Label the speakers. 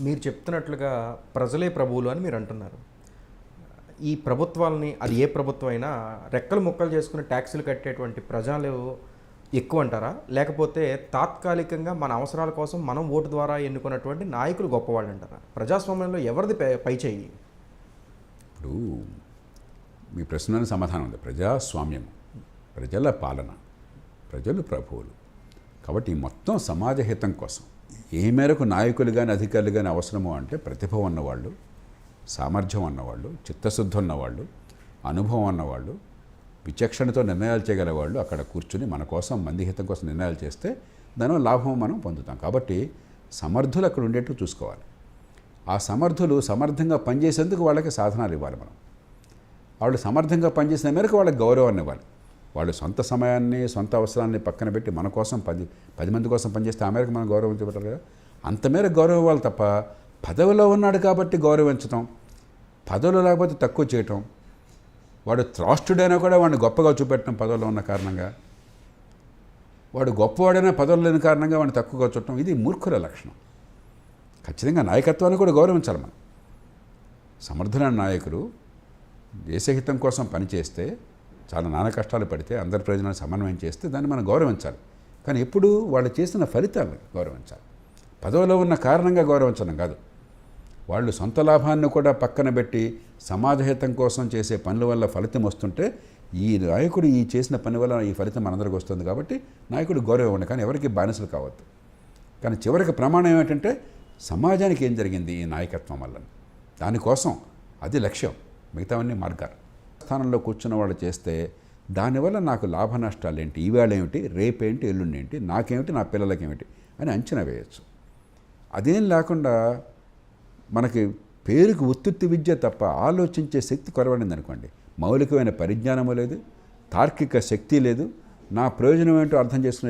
Speaker 1: మీరు చెప్తున్నట్లుగా ప్రజలే ప్రభువులు అని మీరు అంటున్నారు. ఈ ప్రభుత్వాలని అది ఏ ప్రభుత్వం అయినా రెక్కలు ముక్కలు చేసుకుని ట్యాక్సులు కట్టేటువంటి ప్రజలు ఎక్కువ అంటారా? లేకపోతే తాత్కాలికంగా మన అవసరాల కోసం మనం ఓటు ద్వారా ఎన్నుకున్నటువంటి నాయకులు గొప్పవాళ్ళు అంటారా? ప్రజాస్వామ్యంలో ఎవరిది పైచేయి?
Speaker 2: ఇప్పుడు మీ ప్రశ్నకు సమాధానం ఉంది. ప్రజాస్వామ్యం, ప్రజల పాలన, ప్రజలు ప్రభువులు. కాబట్టి మొత్తం సమాజ హితం కోసం ఏ మేరకు నాయకులు కానీ అధికారులు కానీ అవసరమో అంటే ప్రతిభ ఉన్నవాళ్ళు, సామర్థ్యం ఉన్నవాళ్ళు, చిత్తశుద్ధి ఉన్నవాళ్ళు, అనుభవం ఉన్నవాళ్ళు, విచక్షణతో నిర్ణయాలు చేయగలవాళ్ళు అక్కడ కూర్చుని మన కోసం మంది హితం కోసం నిర్ణయాలు చేస్తే దానివల్ల లాభం మనం పొందుతాం. కాబట్టి సమర్థులు అక్కడ ఉండేట్టు చూసుకోవాలి. ఆ సమర్థులు సమర్థంగా పనిచేసేందుకు వాళ్ళకి సాధనాలు ఇవ్వాలి. వాళ్ళు సమర్థంగా పనిచేసిన మేరకు వాళ్ళకి గౌరవాన్ని ఇవ్వాలి. వాళ్ళు సొంత సమయాన్ని, సొంత అవసరాన్ని పక్కన పెట్టి మన కోసం 10 మంది కోసం పనిచేస్తే ఆ మేరకు మనం గౌరవించబట్టాలి కదా. అంత మేరకు గౌరవం ఇవ్వాలి తప్ప పదవిలో ఉన్నాడు కాబట్టి గౌరవించటం, పదవిలో లేకపోతే తక్కువ చేయటం, వాడు త్రాష్టుడైనా కూడా వాడిని గొప్పగా చూపెట్టడం పదవిలో ఉన్న కారణంగా, వాడు గొప్పవాడైనా పదవులు లేని కారణంగా వాడిని తక్కువగా చూడటం, ఇది మూర్ఖుల లక్షణం. ఖచ్చితంగా నాయకత్వాన్ని కూడా గౌరవించాలి మనం. సమర్థులైన నాయకులు దేశహితం కోసం పనిచేస్తే, చాలా నానా కష్టాలు పడితే, అందరి ప్రయోజనాలు సమన్వయం చేస్తే దాన్ని మనం గౌరవించాలి. కానీ ఎప్పుడు వాళ్ళు చేసిన ఫలితాలను గౌరవించాలి. పదవిలో ఉన్న కారణంగా గౌరవించడం కాదు. వాళ్ళు సొంత లాభాన్ని కూడా పక్కన పెట్టి సమాజహితం కోసం చేసే పనుల వల్ల ఫలితం వస్తుంటే, ఈ నాయకుడు ఈ చేసిన పని వల్ల ఈ ఫలితం మనందరికి వస్తుంది కాబట్టి నాయకుడు గౌరవం ఇవ్వండి, కానీ ఎవరికి బానిసలు కావద్దు. కానీ చివరికి ప్రమాణం ఏమిటంటే సమాజానికి ఏం జరిగింది ఈ నాయకత్వం వల్ల, దానికోసం అది లక్ష్యం, మిగతావన్నీ మార్గాలు. స్థానంలో కూర్చున్న వాళ్ళు చేస్తే దానివల్ల నాకు లాభ నష్టాలు ఏంటి, ఈవేళ ఏమిటి, రేపేంటి, ఎల్లుండి ఏంటి, నాకేమిటి, నా పిల్లలకేమిటి అని అంచనా వేయచ్చు. అదేం లేకుండా మనకి పేరుకు ఉత్తుత్తి విద్య తప్ప ఆలోచించే శక్తి కొరవడింది అనుకోండి, మౌలికమైన పరిజ్ఞానము లేదు, తార్కిక శక్తి లేదు, నా ప్రయోజనం ఏంటో అర్థం చేసుకునే